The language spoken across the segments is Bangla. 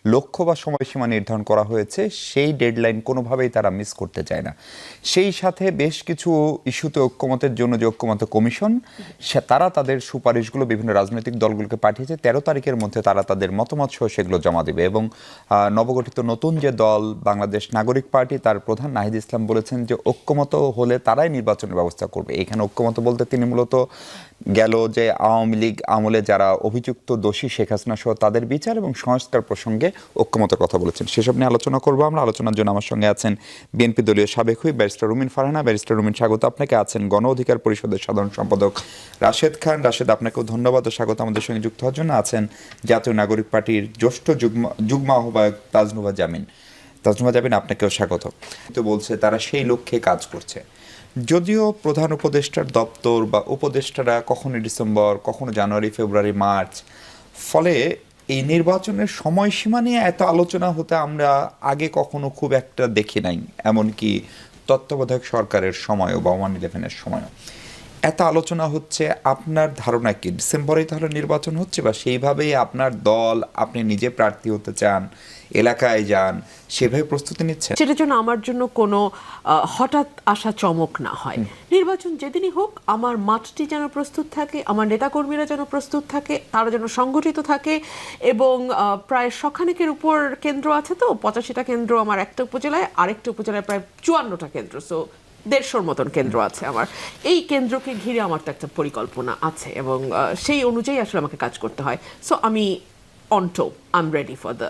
লক্ষ্য বা সময়সীমা নির্ধারণ করা হয়েছে সেই ডেডলাইন কোনোভাবেই তারা মিস করতে চায় না। সেই সাথে বেশ কিছু ইস্যুতে ঐক্যমতের জন্য যে ঐক্যমত কমিশন তারা তাদের সুপারিশগুলো বিভিন্ন রাজনৈতিক দলগুলোকে পাঠিয়েছে। 13 তারিখের মধ্যে তারা তাদের মতামত সহ সেগুলো জমা দেবে। এবং নবগঠিত নতুন যে দল বাংলাদেশ নাগরিক পার্টি, তার প্রধান নাহিদ ইসলাম বলেছেন যে ঐক্যমত হলে তারাই নির্বাচনের ব্যবস্থা করবে। এখানে ঐক্যমত বলতে তিনি মূলত গেল যে আওয়ামী লীগ আমলে যারা অভিযুক্ত দোষী শেখ হাসিনা সহ তাদের বিচার এবং সংস্কার প্রসঙ্গে ঐক্যমতের কথা বলেছেন। সেসব নিয়ে আলোচনা করবো আমরা। আলোচনার জন্য আমার সঙ্গে আছেন বিএনপি দলীয় সাবেক হুইপ ব্যারিস্টার রুমিন ফারহানা। ব্যারিস্টার রুমিন, স্বাগত আপনাকে। আছেন গণ অধিকার পরিষদের সাধারণ সম্পাদক রাশেদ খান। রাশেদ, আপনাকেও ধন্যবাদ ও স্বাগত আমাদের সঙ্গে যুক্ত হওয়ার জন্য। আছেন জাতীয় নাগরিক পার্টির জ্যেষ্ঠ যুগ্ম আহ্বায়ক তাজনুভা জামিন। তাজনুভা জামিন, আপনাকেও স্বাগত। তো বলছে তারা সেই লক্ষ্যে কাজ করছে, যদিও প্রধান উপদেষ্টার দপ্তর বা উপদেষ্টারা কখনো ডিসেম্বর, কখনো জানুয়ারি, ফেব্রুয়ারি, মার্চ, ফলে এই নির্বাচনের সময়সীমা নিয়ে এত আলোচনা হতে আমরা আগে কখনো খুব একটা দেখি নাই। এমনকি তত্ত্বাবধায়ক সরকারের সময়ও বা 1/11-এর সময়ও এত আলোচনা হচ্ছে। আপনার ধারণা কি ডিসেম্বরেই তাহলে নির্বাচন হচ্ছে, বা সেইভাবেই আপনার দল, আপনি নিজে প্রার্থী হতে চান, এলাকায় যান, সেভাবে প্রস্তুতি নিচ্ছেন? সেটার জন্য আমার জন্য কোনো হঠাৎ আসা চমক না হয়। নির্বাচন যেদিনই হোক আমার মাঠটি যেন প্রস্তুত থাকে, আমার নেতাকর্মীরা যেন প্রস্তুত থাকে, তারা যেন সংগঠিত থাকে। এবং প্রায় শখানেকের উপর কেন্দ্র আছে, তো 85টা কেন্দ্র আমার একটা উপজেলায়, আরেকটা উপজেলায় প্রায় 54টা কেন্দ্র, সো 150-র মতন কেন্দ্র আছে আমার। এই কেন্দ্রকে ঘিরে আমার তো একটা পরিকল্পনা আছে এবং সেই অনুযায়ী আসলে আমাকে কাজ করতে হয়। সো আমি on top, I am ready for the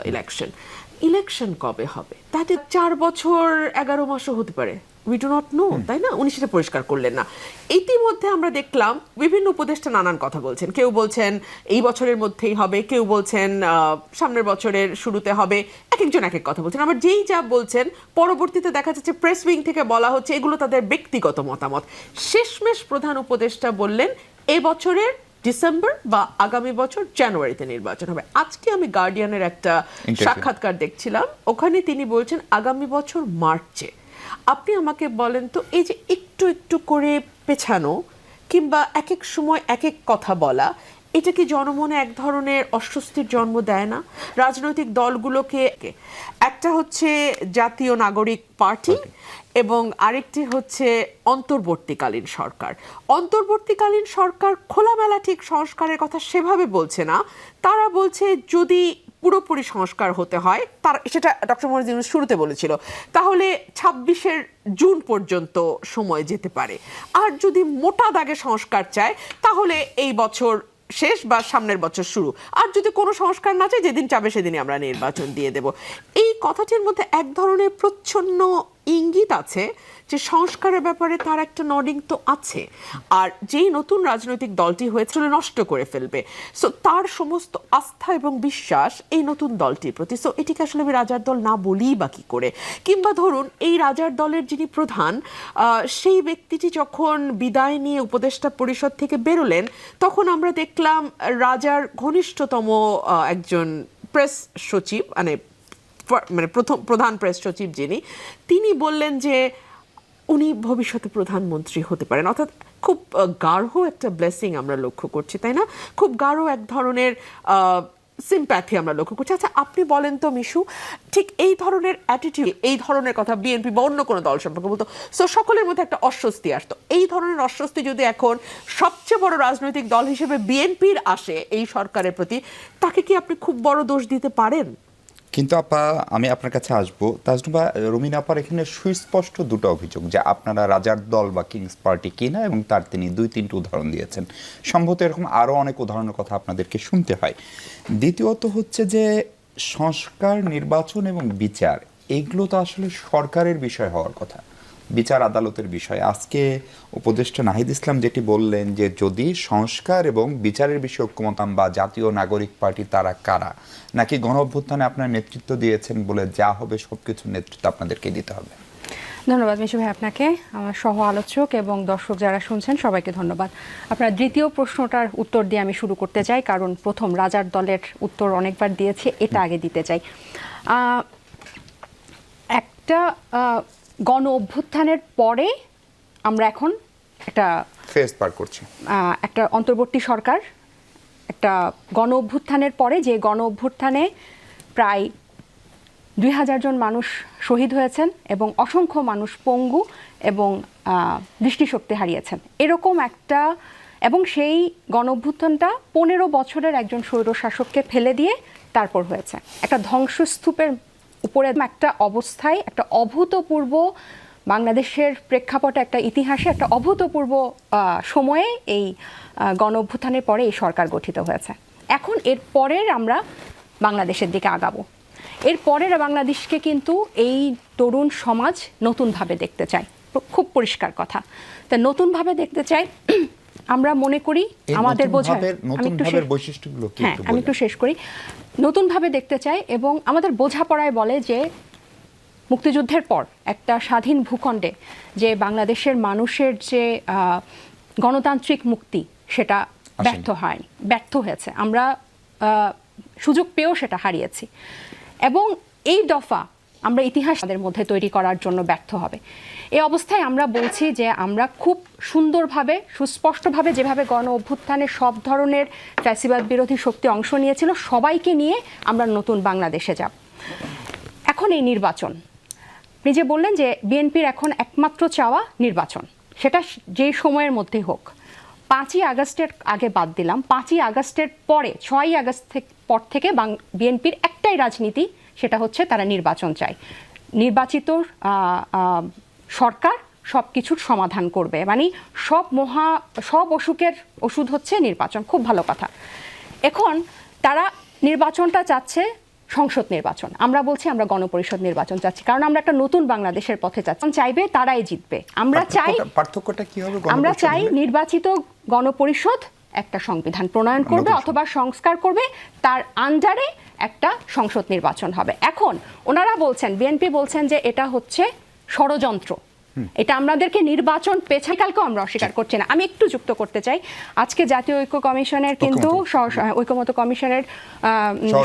election কবে হবে তাতে 4 বছর 11 মাসও হতে পারে, উই ডু নট নো, তাই না? উনি সেটা পরিষ্কার করলেন না। ইতিমধ্যে আমরা দেখলাম বিভিন্ন উপদেষ্টা নানান কথা বলছেন। কেউ বলছেন এই বছরের মধ্যেই হবে, কেউ বলছেন সামনের বছরের শুরুতে হবে, এক একজন এক এক কথা বলছেন। আবার যেই যা বলছেন পরবর্তীতে দেখা যাচ্ছে প্রেস উইং থেকে বলা হচ্ছে এগুলো তাদের ব্যক্তিগত মতামত। শেষমেশ প্রধান উপদেষ্টা বললেন এবছরের ডিসেম্বর বা আগামী বছর জানুয়ারিতে নির্বাচন হবে। আজকে আমি গার্ডিয়ানের একটা সাক্ষাৎকার দেখছিলাম, ওখানে তিনি বলছেন আগামী বছর মার্চে। আপনি আমাকে বলেন তো, এই যে একটু একটু করে পেছানো কিংবা এক এক সময় এক এক কথা বলা, এটা কি জনমনে এক ধরনের অস্বস্তির জন্ম দেয় না? রাজনৈতিক দলগুলোকে, একটা হচ্ছে জাতীয় নাগরিক পার্টি এবং আরেকটি হচ্ছে অন্তর্বর্তীকালীন সরকার। অন্তর্বর্তীকালীন সরকার খোলামেলা ঠিক সংস্কারের কথা সেভাবে বলছে না। তারা বলছে যদি পুরোপুরি সংস্কার হতে হয়, তার সেটা ডক্টর মোহাম্মদ ইউনূস শুরুতে বলেছিল, তাহলে 26 জুন পর্যন্ত সময় যেতে পারে। আর যদি মোটা দাগে সংস্কার চায় তাহলে এই বছর শেষ বা সামনের বছর শুরু। আর যদি কোনো সংস্কার না চায়, যেদিন চাবে সেদিনই আমরা নির্বাচন দিয়ে দেব। এই কথাটির মধ্যে এক ধরনের প্রচ্ছন্ন ইঙ্গিত আছে যে সংস্কারের ব্যাপারে তার একটা নডিং তো আছে, আর যেই নতুন রাজনৈতিক দলটি হয়েছিল নষ্ট করে ফেলবে। সো তার সমস্ত আস্থা এবং বিশ্বাস এই নতুন দলটির প্রতি। সো এটিকে আসলে আমি রাজার দল না বলি বা কি করে? কিংবা ধরুন এই রাজার দলের যিনি প্রধান, সেই ব্যক্তিটি যখন বিদায় নিয়ে উপদেষ্টা পরিষদ থেকে বেরোলেন, তখন আমরা দেখলাম রাজার ঘনিষ্ঠতম একজন প্রেস সচিব, মানে প্রথম প্রধান প্রেস সচিব যিনি, তিনি বললেন যে উনি ভবিষ্যতে প্রধানমন্ত্রী হতে পারেন। অর্থাৎ খুব গাঢ় একটা ব্লেসিং আমরা লক্ষ্য করছি, তাই না? খুব গাঢ় এক ধরনের সিম্প্যাথি আমরা লক্ষ্য করছি। আচ্ছা, আপনি বলেন তো মিশু, ঠিক এই ধরনের অ্যাটিটিউড, এই ধরনের কথা বিএনপি বা অন্য কোনো দল সম্পর্কে বলতো, সো সকলের মধ্যে একটা অস্বস্তি আসতো। এই ধরনের অস্বস্তি যদি এখন সবচেয়ে বড় রাজনৈতিক দল হিসেবে বিএনপির আসে এই সরকারের প্রতি, তাকে কি আপনি খুব বড় দোষ দিতে পারেন? কিন্তু আপা, আমি আপনার কাছে আসবো। তাজনুভা, রুমিন আপার এখানে সুস্পষ্ট দুটো অভিযোগ যে আপনারা রাজার দল বা কিংস পার্টি কিনা, এবং তার তিনি 2-3টি উদাহরণ দিয়েছেন। সম্ভবত এরকম আরও অনেক উদাহরণের কথা আপনাদেরকে শুনতে হয়। দ্বিতীয়ত হচ্ছে যে সংস্কার, নির্বাচন এবং বিচার, এগুলো তো আসলে সরকারের বিষয় হওয়ার কথা, বিচার আদালতের বিষয়। আজকে উপদেষ্টা নাহিদ ইসলাম যেটি বললেন যে যদি সংস্কার এবং বিচারের বিষয়ে ঐক্যমতাম বা জাতীয় নাগরিক পার্টি তারা কারা, নাকি গণ অভ্যুত্থানে আপনার নেতৃত্ব দিয়েছেন বলে যা হবে সবকিছুর নেতৃত্ব আপনাদেরকে দিতে হবে? ধন্যবাদ মিশু ভাই আপনাকে, আমার সহ আলোচক এবং দর্শক যারা শুনছেন সবাইকে ধন্যবাদ। আপনার দ্বিতীয় প্রশ্নটার উত্তর দিয়ে আমি শুরু করতে চাই, কারণ প্রথম রাজার দলের উত্তর অনেকবার দিয়েছি, এটা আগে দিতে চাই। একটা গণ অভ্যুত্থানের পরে আমরা এখন একটা ফেজ পার করছি, একটা অন্তর্বর্তী সরকার। একটা গণ অভ্যুত্থানের পরে, যে গণ অভ্যুত্থানে প্রায় 2000 জন মানুষ শহীদ হয়েছেন এবং অসংখ্য মানুষ পঙ্গু এবং দৃষ্টিশক্তি হারিয়েছেন। এরকম একটা, এবং সেই গণঅভ্যুত্থানটা 15 বছরের একজন স্বৈরশাসককে ফেলে দিয়ে তারপর হয়েছে। একটা ধ্বংসস্তূপের উপরে একটা অবস্থায়, একটা অভূতপূর্ব বাংলাদেশের প্রেক্ষাপটে, একটা ইতিহাসে একটা অভূতপূর্ব সময়ে এই গণঅভ্যুত্থানের পরে এই সরকার গঠিত হয়েছে। এখন এর পরের আমরা বাংলাদেশের দিকে আগাবো। এর পরের বাংলাদেশকে কিন্তু এই তরুণ সমাজ নতুনভাবে দেখতে চায়, খুব পরিষ্কার কথা। তা নতুনভাবে দেখতে চাই, আমরা মনে করি আমাদের বৈশিষ্ট্যগুলো কি? হ্যাঁ, আমি একটু শেষ করি। নতুনভাবে দেখতে চাই এবং আমাদের বোঝাপড়ায় বলে যে মুক্তিযুদ্ধের পর একটা স্বাধীন ভূখণ্ডে যে বাংলাদেশের মানুষের যে গণতান্ত্রিক মুক্তি সেটা ব্যর্থ হয়েছে। আমরা সুযোগ পেয়েও সেটা হারিয়েছি এবং এই দফা আমরা ইতিহাস আমাদের মধ্যে তৈরি করার জন্য ব্যর্থ হবে। এই অবস্থায় আমরা বলছি যে আমরা খুব সুন্দরভাবে, সুস্পষ্টভাবে, যেভাবে গণ অভ্যুত্থানে সব ধরনের ফ্যাসিবাদ বিরোধী শক্তি অংশ নিয়েছিল, সবাইকে নিয়ে আমরা নতুন বাংলাদেশে যাব। এখন এই নির্বাচন, আপনি যে বললেন যে বিএনপির এখন একমাত্র চাওয়া নির্বাচন, সেটা যেই সময়ের মধ্যেই হোক। 5ই আগস্টের আগে বাদ দিলাম, 5ই আগস্টের পরে 6ই আগস্ট পর থেকে বিএনপির একটাই রাজনীতি, সেটা হচ্ছে তারা নির্বাচন চায়। নির্বাচিত সরকার সব কিছুর সমাধান করবে, মানে সব অসুখের ওষুধ হচ্ছে নির্বাচন। খুব ভালো কথা। এখন তারা নির্বাচনটা চাচ্ছে সংসদ নির্বাচন, আমরা বলছি আমরা গণপরিষদ নির্বাচন চাচ্ছি, কারণ আমরা একটা নতুন বাংলাদেশের পথে চাচ্ছি। চাইবে তারাই জিতবে। আমরা চাই, পার্থক্যটা কি হবে? আমরা চাই নির্বাচিত গণপরিষদ একটা সংবিধান প্রণয়ন করবে অথবা সংস্কার করবে, তার আন্ডারে একটা সংসদ নির্বাচন হবে। এখন ওনারা বলছেন, বিএনপি বলছেন যে এটা হচ্ছে ষড়যন্ত্র, এটা আমাদেরকে নির্বাচন পেছাকালকেও আমরা অস্বীকার করছি না। আমি একটু যুক্ত করতে চাই, আজকে জাতীয় ঐক্য কমিশনের কিন্তু ঐক্যমত কমিশনের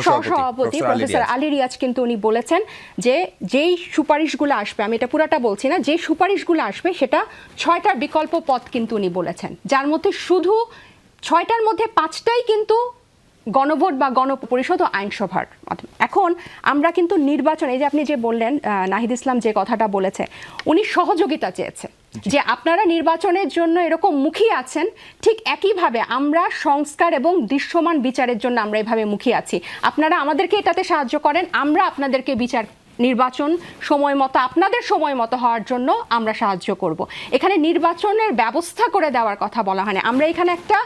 সহসভাপতি প্রফেসর আলী রিয়াজ কিন্তু উনি বলেছেন যে যেই সুপারিশগুলো আসবে, আমি এটা পুরাটা বলছি না, যে সুপারিশগুলো আসবে সেটা 6টা বিকল্প পথ কিন্তু উনি বলেছেন, যার মধ্যে শুধু 6টার মধ্যে 5টাই কিন্তু গণভোট বা গণপরিষদ ও আইনসভার মাধ্যমে। এখন আমরা কিন্তু নির্বাচন, এই যে আপনি যে বললেন, নাহিদ ইসলাম যে কথাটা বলেছে, উনি সহযোগিতা চেয়েছে যে আপনারা নির্বাচনের জন্য এরকম মুখিয়ে আছেন, ঠিক একইভাবে আমরা সংস্কার এবং দৃশ্যমান বিচারের জন্য আমরা এভাবে মুখিয়ে আছি। আপনারা আমাদেরকে এটাতে সাহায্য করেন, আমরা আপনাদেরকে নির্বাচন সময় মতো, আপনাদের সময় মতো হওয়ার জন্য আমরা সাহায্য করব। এখানে নির্বাচনের ব্যবস্থা করে দেওয়ার কথা বলা হয় না। আমরা এখানে একটা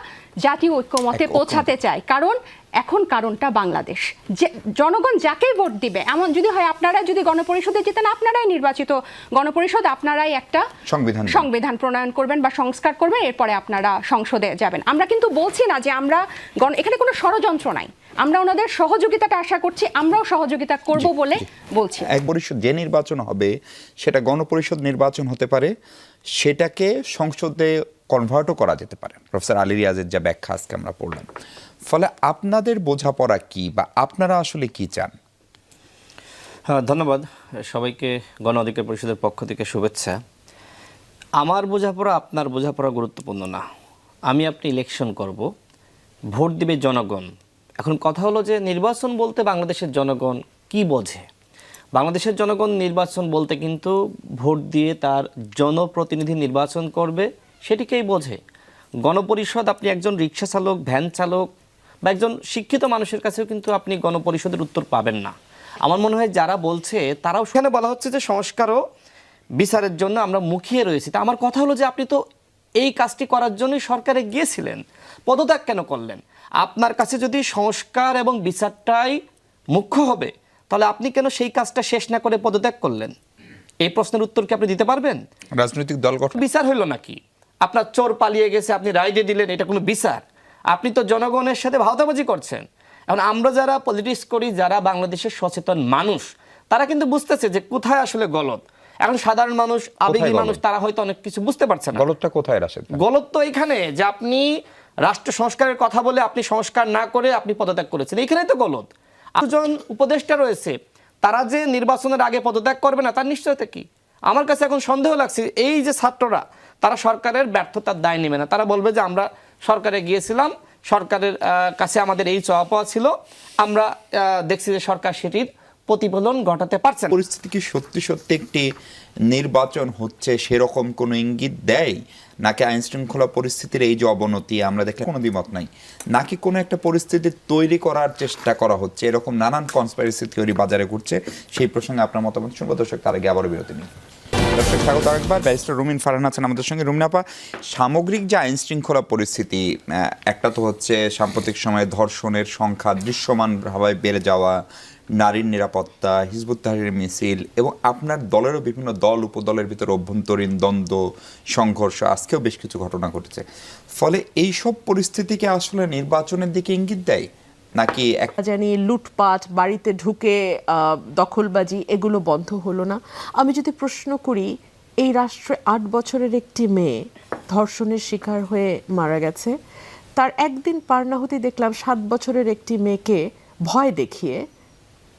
জাতীয় ঐক্যমতে পৌঁছাতে চাই, কারণ এখন কারণটা বাংলাদেশ, যে জনগণ যাকেই ভোট দিবে, এমন যদি হয় আপনারা যদি গণপরিষদে যেতেন, আপনারাই নির্বাচিত গণপরিষদ, আপনারাই একটা সংবিধান প্রণয়ন করবেন বা সংস্কার করবেন, এরপরে আপনারা সংসদে যাবেন। আমরা কিন্তু বলছি না যে আমরা এখানে কোনো ষড়যন্ত্র নাই, আমরা ওনাদের সহযোগিতাটা আশা করছি, আমরাও সহযোগিতা করব বলে বলছি। এক পরিষদ যে নির্বাচন হবে সেটা গণপরিষদ নির্বাচন হতে পারে, সেটাকে সংসদে কনভার্টও করা যেতে পারে। প্রফেসর আলী রিয়াজের যা ব্যাখ্যা আজকে আমরা পড়লাম, ফলে আপনাদের বোঝাপড়া কি বা আপনারা আসলে কি চান? হ্যাঁ, ধন্যবাদ সবাইকে। গণ অধিকার পরিষদের পক্ষ থেকে শুভেচ্ছা। আমার বোঝাপড়া আপনার বোঝাপড়া গুরুত্বপূর্ণ না। আমি আপনি ইলেকশন করব, ভোট দিবে জনগণ। এখন কথা হলো যে নির্বাচন বলতে বাংলাদেশের জনগণ কি বোঝে? বাংলাদেশের জনগণ নির্বাচন বলতে কিন্তু ভোট দিয়ে তার জনপ্রতিনিধি নির্বাচন করবে, সেটিকেই বোঝে। গণপরিষদ, আপনি একজন রিক্সা চালক, ভ্যান চালক বা একজন শিক্ষিত মানুষের কাছেও কিন্তু আপনি গণপরিষদের উত্তর পাবেন না। আমার মনে হয় যারা বলছে তারাও, সেখানে বলা হচ্ছে যে সংস্কার ও বিচারের জন্য আমরা মুখিয়ে রয়েছি। তা আমার কথা হলো যে আপনি তো এই কাজটি করার জন্যই সরকারে গিয়েছিলেন, পদত্যাগ কেন করলেন? আপনার কাছে যদি সংস্কার এবং বিচারটাই মুখ্য হবে, তাহলে আপনি কেন সেই কাজটা শেষ না করে পদত্যাগ করলেন? এই প্রশ্নের উত্তর কি আপনি দিতে পারবেন? রাজনৈতিক দল গঠন বিচার হইল নাকি? আপনার চোর পালিয়ে গেছে, আপনি রায় দিয়ে দিলেন, এটা কোনো বিচার? আপনি তো জনগণের সাথে ভাওতাবাজি করছেন। এখন আমরা যারা পলিটিক্স করি, যারা বাংলাদেশের সচেতন মানুষ, তারা কিন্তু বুঝতেছে যে কোথায় আসলে গলত। এখন সাধারণ মানুষ, আবেগী মানুষ, তারা হয়তো অনেক কিছু বুঝতে পারছে না। গলতটা কোথায় রাশেদ? গলত তো এখানে যে আপনি রাষ্ট্র সংস্কারের কথা বলে আপনি সংস্কার না করে আপনি পদত্যাগ করেছেন, এখানেই তো গলত। দুজন উপদেষ্টা রয়েছে, তারা যে নির্বাচনের আগে পদত্যাগ করবে না তার নিশ্চয়তা কি? আমার কাছে এখন সন্দেহ লাগছে এই যে ছাত্ররা, তারা সরকারের ব্যর্থতার দায় নেবে না। তারা বলবে যে আমরা সরকারে গিয়েছিলাম, সরকারের কাছে আমাদের এই চাওয়া পাওয়া ছিল, আমরা দেখছি যে সরকার সেটির প্রতিফলন ঘটাতে পারছে না। পরিস্থিতি কি সত্যি সত্যি একটি নির্বাচন হচ্ছে সেরকম কোনো ইঙ্গিত দেয়, নাকি আইন শৃঙ্খলা পরিস্থিতির এই যে অবনতি আমরা দেখলে কোনো দ্বিমত নাই, নাকি কোনো একটা পরিস্থিতি তৈরি করার চেষ্টা করা হচ্ছে, এরকম নানান কনস্পাইরেসি থিওরি বাজারে ঘুরছে? সেই প্রসঙ্গে আপনার মতামত শুনবো দর্শক, তার আগে আবারও বিরতি নিই। দর্শক স্বাগত আরেকবার। ব্যারিস্টার রুমিন ফারহান আছেন আমাদের সঙ্গে। রুমিন আপা, সামগ্রিক যে আইন শৃঙ্খলা পরিস্থিতি, একটা তো হচ্ছে সাম্প্রতিক সময়ে ধর্ষণের সংখ্যা দৃশ্যমানভাবে বেড়ে যাওয়া, নারীর নিরাপত্তা, হিজবুত তাহরিরের মিছিল, এবং আপনার দলেরও বিভিন্ন দল উপদলের ভিতরে অভ্যন্তরীণ দ্বন্দ্ব, সংঘর্ষ, আজকেও বেশ কিছু ঘটনা ঘটেছে। ফলে এইসব পরিস্থিতিকে আসলে নির্বাচনের দিকে ইঙ্গিত দেয়, নাকি জানি লুটপাট, বাড়িতে ঢুকে দখলবাজি, এগুলো বন্ধ হলো না? আমি যদি প্রশ্ন করি, এই রাষ্ট্রে 8 বছরের একটি মেয়ে ধর্ষণের শিকার হয়ে মারা গেছে, তার একদিন পার না হতে দেখলাম 7 বছরের একটি মেয়েকে ভয় দেখিয়ে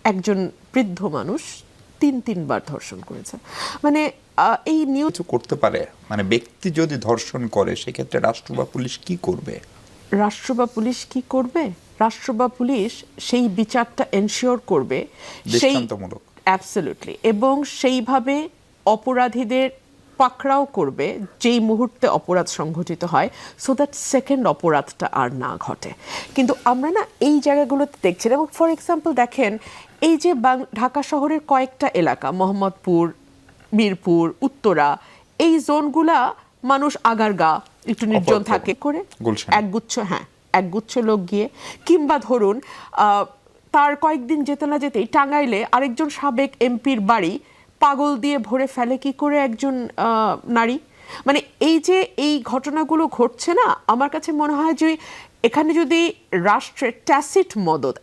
একজন বৃদ্ধ মানুষ 3বার ধর্ষণ করেছে। মানে এই নিউজ কিছু করতে পারে? মানে ব্যক্তি যদি ধর্ষণ করে সেক্ষেত্রে রাষ্ট্র বা পুলিশ কি করবে? রাষ্ট্র বা পুলিশ কি করবে? রাষ্ট্র বা পুলিশ সেই বিচারটা এনশিওর করবে, সেই দৃষ্টান্তমূলক। অ্যাবসলিউটলি, এবং সেইভাবে অপরাধীদের পাকড়াও করবে যেই মুহূর্তে অপরাধ সংঘটিত হয়, সো দ্যাট সেকেন্ড অপরাধটা আর না ঘটে। কিন্তু আমরা না এই জায়গাগুলোতে দেখছি না। এবং ফর এক্সাম্পল দেখেন, এই যে ঢাকা শহরের কয়েকটা এলাকা, মোহাম্মদপুর, মিরপুর, উত্তরা, এই জোনগুলা মানুষ আগারগা একটু নির্জন থাকে করে গুলশান। একগুচ্ছ লোক গিয়ে, কিংবা ধরুন তার কয়েকদিন যেতে না যেতেই টাঙ্গাইলে আরেকজন সাবেক এমপির বাড়ি পাগল দিয়ে ভরে ফেলে কি করে একজন নারী। মানে এই যে এই ঘটনাগুলো ঘটছে না, আমার কাছে মনে হয় যে এখানে যদি রাষ্ট্রের ট্যাসিট মদদ,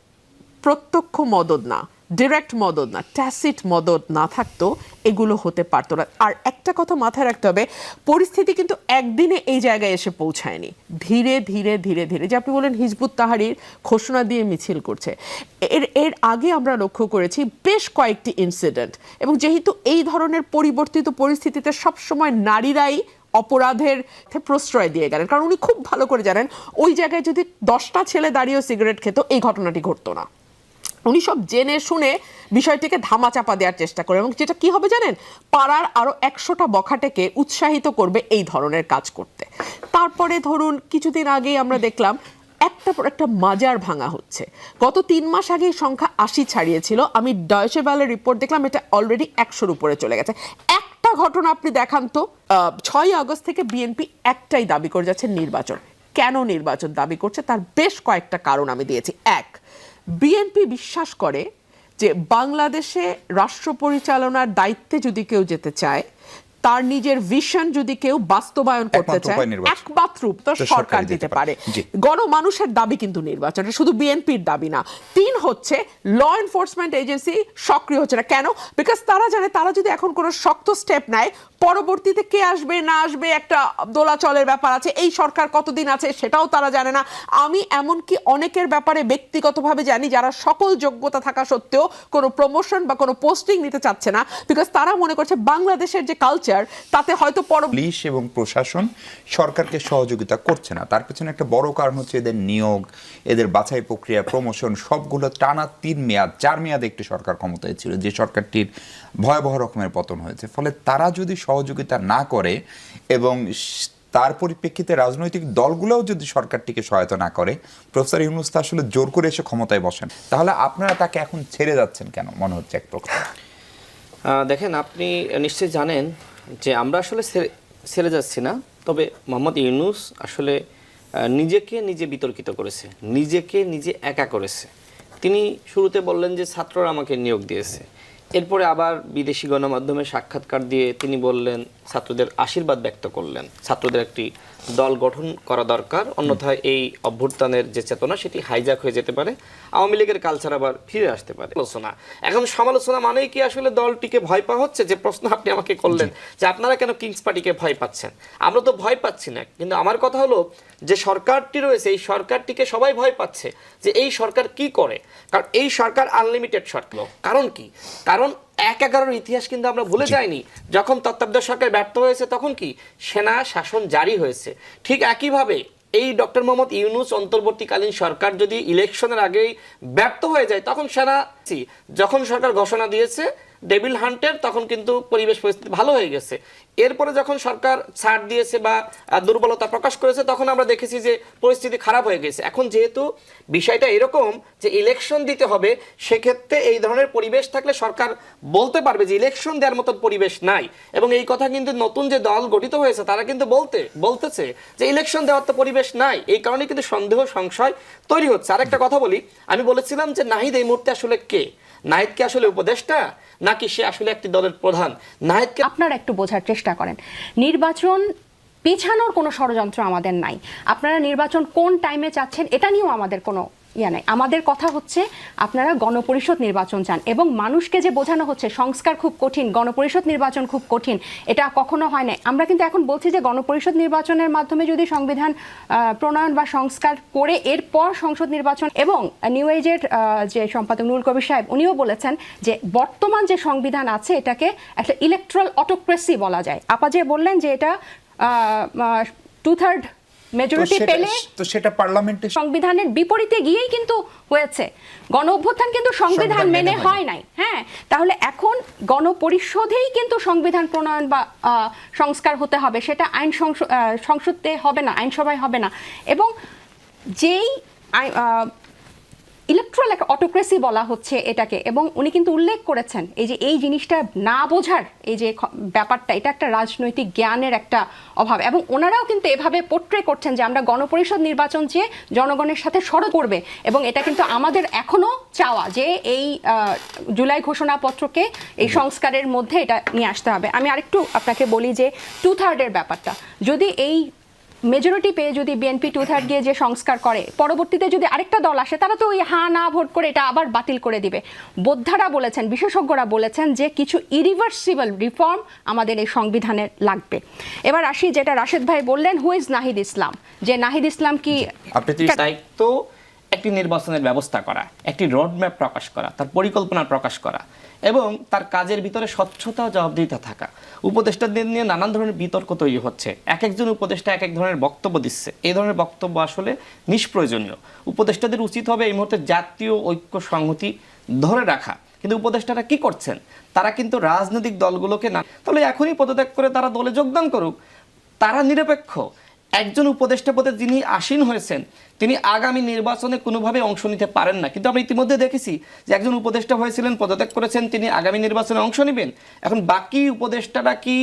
প্রত্যক্ষ মদদ না, ডিরেক্ট মদদ না, ট্যাসিট মদদ না থাকতো, এগুলো হতে পারতো না। আর একটা কথা মাথায় রাখতে হবে, পরিস্থিতি কিন্তু একদিনে এই জায়গায় এসে পৌঁছায়নি, ধীরে ধীরে ধীরে ধীরে। যে আপনি বলেন হিজবুত তাহরির ঘোষণা দিয়ে মিছিল করছে, এর আগে আমরা লক্ষ্য করেছি বেশ কয়েকটি ইনসিডেন্ট। এবং যেহেতু এই ধরনের পরিবর্তিত পরিস্থিতিতে সবসময় নারীরাই অপরাধের প্রশ্রয় দিয়ে গেলেন, কারণ উনি খুব ভালো করে জানেন ওই জায়গায় যদি 10টা ছেলে দাঁড়িয়েও সিগারেট খেত, এই ঘটনাটি ঘটতো না। উনি সব জেনে শুনে বিষয়টিকে ধামাচাপা দেওয়ার চেষ্টা করে, এবং যেটা কি হবে জানেন, পাড়ার আরো 100টা বখাটেকে উৎসাহিত করবে এই ধরনের কাজ করতে। তারপরে ধরুন কিছুদিন আগেই আমরা দেখলাম একটা পর একটা মাজার ভাঙা হচ্ছে। গত 3 মাস আগে সংখ্যা 80 ছাড়িয়েছিল, আমি ডয়েচে ভেলের রিপোর্ট দেখলাম, এটা অলরেডি 100-র উপরে চলে গেছে। একটা ঘটনা আপনি দেখান তো, 6 আগস্ট থেকে বিএনপি একটাই দাবি করে যাচ্ছে, নির্বাচন। কেন নির্বাচন দাবি করছে? তার বেশ কয়েকটা কারণ আমি দিয়েছি। এক, বিএনপি বিশ্বাস করে যে বাংলাদেশে রাষ্ট্র পরিচালনার দায়িত্বে যদি কেউ যেতে চায়, তার নিজের ভিশন যদি কেউ বাস্তবায়ন করতে চায়, একমাত্র তো সরকার দিতে পারে। গণমানুষের দাবি কিন্তু নির্বাচন, শুধু বিএনপির দাবি না। 3 হচ্ছে ল এনফোর্সমেন্ট এজেন্সি সক্রিয় হচ্ছে না। কেন? বিকজ তারা জানে তারা যদি এখন কোনো শক্ত স্টেপ নেয়, পরবর্তীতে কে আসবে না আসবে একটা দোলাচলের ব্যাপার আছে, এই সরকার কতদিন আছে সেটাও তারা জানে না। আমি এমনকি অনেকের ব্যাপারে ব্যক্তিগতভাবে জানি যারা সকল যোগ্যতা থাকা সত্ত্বেও কোনো প্রমোশন বা কোনো পোস্টিং নিতে চাচ্ছে না, বিকজ তারা মনে করছে বাংলাদেশের যে কালচার, তাতে হয়তো পুলিশ এবং প্রশাসন সরকারকে সহযোগিতা করছে না। তার পেছনে একটা বড় কারণ হচ্ছে এদের নিয়োগ, এদের বাছাই প্রক্রিয়া, প্রমোশন, সবগুলো টানা 3 মেয়াদ 4 মেয়াদে একটি সরকার ক্ষমতায় ছিল, যে সরকারটির ভয়াবহ রকমের পতন হয়েছে। ফলে তারা যদি সহযোগিতা না করে এবং তার পরিপ্রেক্ষিতে রাজনৈতিক দলগুলোও যদি সরকারটিকে সহায়তা না করে, প্রফেসর ইউনূস তো আসলে জোর করে এসে ক্ষমতায় বসেন, তাহলে আপনারা তাকে এখন ছেড়ে যাচ্ছেন কেন মনে হচ্ছে এক প্রকার? দেখেন, আপনি নিশ্চয়ই জানেন যে আমরা আসলে ছেড়ে যাচ্ছি না, তবে মোহাম্মদ ইউনূস আসলে নিজেকে নিজে বিতর্কিত করেছে, নিজেকে নিজে একা করেছে। তিনি শুরুতে বললেন যে ছাত্ররা আমাকে নিয়োগ দিয়েছে, এরপরে আবার বিদেশি গণমাধ্যমে সাক্ষাৎকার দিয়ে তিনি বললেন, ছাত্রদের আশীর্বাদ ব্যক্ত করলেন, ছাত্রদের একটি দল গঠন করা দরকার, অন্যথায় এই অভ্যুত্থানের যে চেতনা সেটি হাইজ্যাক হয়ে যেতে পারে, আওয়ামী লীগের কালচার আবার ফিরে আসতে পারে। আলোচনা এখন সমালোচনা মানেই কি আসলে দলটিকে ভয় পাওয়া হচ্ছে? যে প্রশ্ন আপনি আমাকে করলেন যে আপনারা কেন কিংস পার্টিকে ভয় পাচ্ছেন, আমরা তো ভয় পাচ্ছি না, কিন্তু আমার কথা হলো যে সরকারটি রয়েছে, এই সরকারটিকে সবাই ভয় পাচ্ছে যে এই সরকার কি করে, কারণ এই সরকার আনলিমিটেড সরকার। কারণ কি? কারণ 1/11 ইতিহাস কিন্তু আমরা ভুলে যাইনি। যখন তত্ত্বাবধায়ক সরকার ব্যর্থ হয়েছে তখন কি সেনা শাসন জারি হয়েছে, ঠিক একইভাবে এই ডক্টর মোহাম্মদ ইউনূস অন্তর্বর্তীকালীন সরকার যদি ইলেকশনের আগেই ব্যর্থ হয়ে যায়, তখন যখন সরকার ঘোষণা দিয়েছে ডেভিল হান্টের, তখন কিন্তু পরিবেশ পরিস্থিতি ভালো হয়ে গেছে। এরপরে যখন সরকার ছাড় দিয়েছে বা দুর্বলতা প্রকাশ করেছে, তখন আমরা দেখেছি যে পরিস্থিতি খারাপ হয়ে গেছে। এখন যেহেতু বিষয়টা এরকম যে ইলেকশন দিতে হবে, সেক্ষেত্রে এই ধরনের পরিবেশ থাকলে সরকার বলতে পারবে যে ইলেকশন দেওয়ার মতন পরিবেশ নাই। এবং এই কথা কিন্তু নতুন যে দল গঠিত হয়েছে তারা কিন্তু বলতেছে যে ইলেকশন দেওয়ার তো পরিবেশ নাই। এই কারণে কিন্তু সন্দেহ সংশয় তৈরি হচ্ছে। আরেকটা কথা বলি, আমি বলেছিলাম যে নাহিদ এই মুহূর্তে আসলে কে? নাহিদ কি আসলে উপদেষ্টা, নাকি সে আসলে একটি দলের প্রধান? নাহিদকে আপনারা একটু বোঝার চেষ্টা করেন, নির্বাচন পেছানোর কোনো ষড়যন্ত্র আমাদের নাই। আপনারা নির্বাচন কোন টাইমে চাচ্ছেন এটা নিয়েও আমাদের কোনো নাই। আমাদের কথা হচ্ছে আপনারা গণপরিষদ নির্বাচন চান, এবং মানুষকে যে বোঝানো হচ্ছে সংস্কার খুব কঠিন, গণপরিষদ নির্বাচন খুব কঠিন, এটা কখনো হয় না। আমরা কিন্তু এখন বলছি যে গণপরিষদ নির্বাচনের মাধ্যমে যদি সংবিধান প্রণয়ন বা সংস্কার করে এরপর সংসদ নির্বাচন, এবং নিউ এজের যে সম্পাদক নুরুল কবির সাহেব উনিও বলেছেন যে বর্তমান যে সংবিধান আছে এটাকে একটা ইলেকট্রাল অটোক্রেসি বলা যায়। আপা যে বললেন যে এটা 2/3 মেজরিটি পেলে তো সেটা পার্লামেন্টে সংবিধানের বিপরীতে গিয়েই কিন্তু হয়েছে। গণ অভ্যুত্থান কিন্তু সংবিধান মেনে হয় নাই। হ্যাঁ, তাহলে এখন গণপরিষদেই কিন্তু সংবিধান প্রণয়ন বা সংস্কার হতে হবে, সেটা আইন সংসদে হবে না, আইনসভায় হবে না। এবং যেই ইলেকট্রাল অটোক্রেসি বলা হচ্ছে এটাকে, এবং উনি কিন্তু উল্লেখ করেছেন এই যে এই জিনিসটা না বোঝার এই যে ব্যাপারটা, এটা একটা রাজনৈতিক জ্ঞানের একটা অভাব। এবং ওনারাও কিন্তু এভাবে পোট্রে করছেন যে আমরা গণপরিষদ নির্বাচন চেয়ে জনগণের সাথে সরব করবে, এবং এটা কিন্তু আমাদের এখনো চাওয়া যে এই জুলাই ঘোষণাপত্রকে এই সংস্কারের মধ্যে এটা নিয়ে আসতে হবে। আমি আরেকটু আপনাকে বলি যে 2/3 ব্যপারটা, যদি এই মেজরিটি পেয়ে যদি বিএনপি 2/3 গিয়ে যে সংস্কার করে, পরবর্তীতে যদি আরেকটা দল আসে তারা তো ওই হ্যাঁ না ভোট করে এটা আবার বাতিল করে দিবে। বোদ্ধারা বলেছেন, বিশেষজ্ঞরা বলেছেন যে কিছু ইরিভার্সিবল রিফর্ম আমাদের এই সংবিধানে লাগবে। এবার আসি যেটা রাশেদ ভাই বললেন, হু ইজ নাহিদ ইসলাম, যে নাহিদ ইসলাম কি দায়িত্ব একটি নির্বাচনের ব্যবস্থা করা, একটি রোডম্যাপ প্রকাশ করা, তার পরিকল্পনা প্রকাশ করা, এবং তার কাজের ভিতরে স্বচ্ছতা ও জবাবদিহিতা থাকা। উপদেষ্টাদের নিয়ে নানান ধরনের বিতর্ক তৈরি হচ্ছে, এক একজন উপদেষ্টা এক এক ধরনের বক্তব্য দিচ্ছে। এই ধরনের বক্তব্য আসলে নিষ্প্রয়োজনীয়। উপদেষ্টাদের উচিত হবে এই মুহূর্তে জাতীয় ঐক্য সংহতি ধরে রাখা। কিন্তু উপদেষ্টারা কি করছেন? তারা কিন্তু রাজনৈতিক দলগুলোকে না, তাহলে এখনই পদত্যাগ করে তারা দলে যোগদান করুক। তারা নিরপেক্ষ। একজন উপদেষ্টা পদে যিনি আসীন হয়েছেন তিনি আগামী নির্বাচনে কোনোভাবে অংশ নিতে পারেন না, কিন্তু আমরা ইতিমধ্যে দেখেছি যে একজন উপদেষ্টা হয়েছিলেন, পদত্যাগ করেছেন, তিনি আগামী নির্বাচনে অংশ নেবেন। এখন বাকি উপদেষ্টারা কি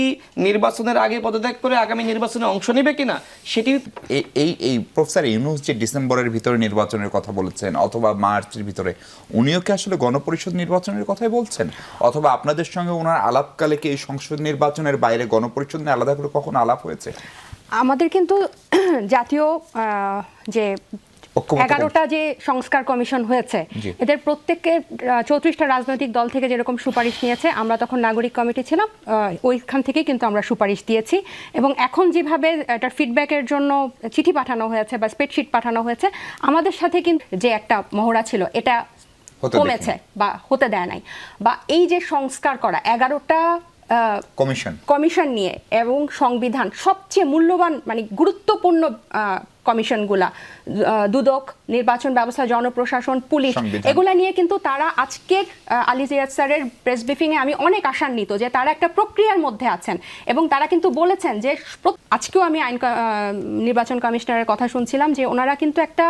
নির্বাচনের আগে পদত্যাগ করে আগামী নির্বাচনে অংশ নেবে কিনা সেটি এই প্রফেসর ইউনূস যে ডিসেম্বরের ভিতরে নির্বাচনের কথা বলেছেন অথবা মার্চের ভিতরে, উনিও কি আসলে গণপরিষদ নির্বাচনের কথাই বলছেন? অথবা আপনাদের সঙ্গে ওনার আলাপকালে কি এই সংসদ নির্বাচনের বাইরে গণপরিষদ নিয়ে আলাদা করে কখনো আলাপ হয়েছে? আমাদের কিন্তু জাতীয় যে 11টা যে সংস্কার কমিশন হয়েছে, এদের প্রত্যেকের 34টা রাজনৈতিক দল থেকে যেরকম সুপারিশ নিয়েছে, আমরা তখন নাগরিক কমিটি ছিলাম, ওইখান থেকে কিন্তু আমরা সুপারিশ দিয়েছি। এবং এখন যেভাবে এটার ফিডব্যাকের জন্য চিঠি পাঠানো হয়েছে বা স্প্রেডশিট পাঠানো হয়েছে, আমাদের সাথে কিন্তু যে একটা মহড়া ছিল এটা কমেছে বা হতে দেয় নাই। বা এই যে সংস্কার করা 11টা কমিশন নিয়ে এবং সংবিধান সবচেয়ে মূল্যবান মানে গুরুত্বপূর্ণ কমিশনগুলা, দুদক, নির্বাচন ব্যবস্থা, জনপ্রশাসন, পুলিশ, এগুলা নিয়ে কিন্তু তারা আজকের আলী জিয়াদ স্যারের প্রেস ব্রিফিংয়ে আমি অনেক আশান্বিত যে তারা একটা প্রক্রিয়ার মধ্যে আছেন। এবং তারা কিন্তু বলেছেন যে আজকেও আমি নির্বাচন কমিশনারের কথা শুনছিলাম যে ওনারা কিন্তু একটা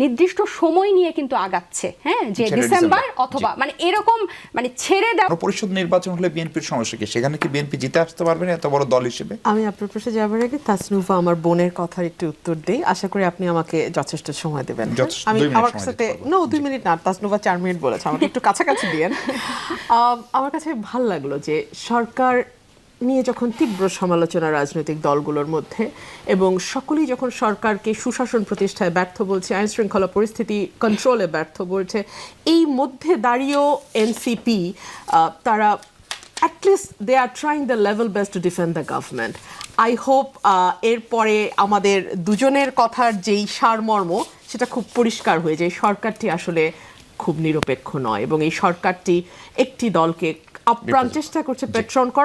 নির্দিষ্ট সময় নিয়ে কিন্তু আগাচ্ছে, হ্যাঁ, যে ডিসেম্বর অথবা মানে এরকম মানে ছেড়ে দেওয়া। পরিষদ নির্বাচন হলে বিএনপির সমস্যা কি? সেখানে কি বিএনপি জিতে আসতে পারবে না এত বড় দল হিসেবে? আমি আপনার প্রশ্নে যাবার আগে তাসনুভা আমার বোনের কথার একটু উত্তর দেই, আশা করি আপনি আমাকে যথেষ্ট সময় দেবেন। আমি আমার সাথে 2 মিনিট না, তাসনুভা 4 মিনিট বলেছে, আমাকে একটু কাছাকাছি দিয়েন। আমার কাছে ভালো লাগলো যে সরকার নিয়ে যখন তীব্র সমালোচনা রাজনৈতিক দলগুলোর মধ্যে, এবং সকলেই যখন সরকারকে সুশাসন প্রতিষ্ঠায় ব্যর্থ বলছে, আইন শৃঙ্খলা পরিস্থিতি কন্ট্রোলে ব্যর্থ বলছে, এই মধ্যে দাঁড়িয়েও এনসিপি তারা at least they are trying the level best to defend the government. I hope এরপরে আমাদের দুজনের কথার যেই সারমর্ম সেটা খুব পরিষ্কার হয়ে যায়, সরকারটি আসলে খুব নিরপেক্ষ নয় এবং এই সরকারটি একটি দলকে আপ্রাণ চেষ্টা করছে পেট্রন করা।